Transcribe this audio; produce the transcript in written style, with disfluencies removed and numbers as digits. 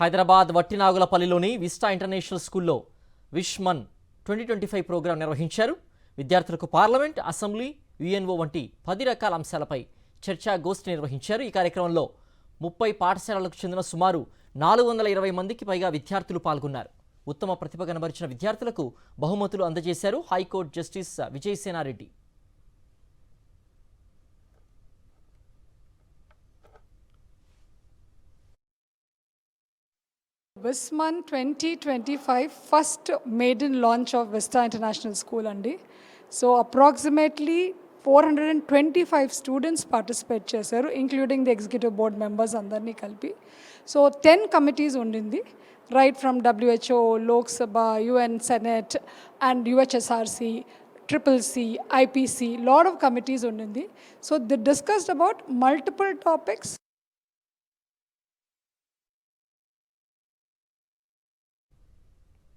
Hyderabad వట్టినాగులపల్లిలోని vista international స్కూల్లో విష్మన్ 2025 programme నిర్వహించారు. విద్యార్థులకు పార్లమెంట్, అసెంబ్లీ, యుఎన్ఓ వంటి 10 రకాల అంశాలపై చర్చాగోష్ఠి నిర్వహించారు. ఈ కార్యక్రమంలో 30 పాఠశాలలకు చెందిన సుమారు 420 మందికి పైగా విద్యార్థులు పాల్గొన్నారు. ఉత్తమ ప్రతిభ కనబరిచిన విద్యార్థులకు బహుమతులు అందజేశారు హైకోర్టు జస్టిస్ విజయసేనారెడ్డి. విస్మన్ 2025 first maiden launch of Vista International School అండి. సో అప్రాక్సిమేట్లీ 425 స్టూడెంట్స్ పార్టిసిపేట్ చేశారు, including the executive board members అందరినీ కలిపి. సో 10 కమిటీస్ ఉండింది, right from WHO, Lok Sabha, UN Senate and UHSRC, CCC, IPC, lot of committees ఉండింది. So they discussed about multiple topics.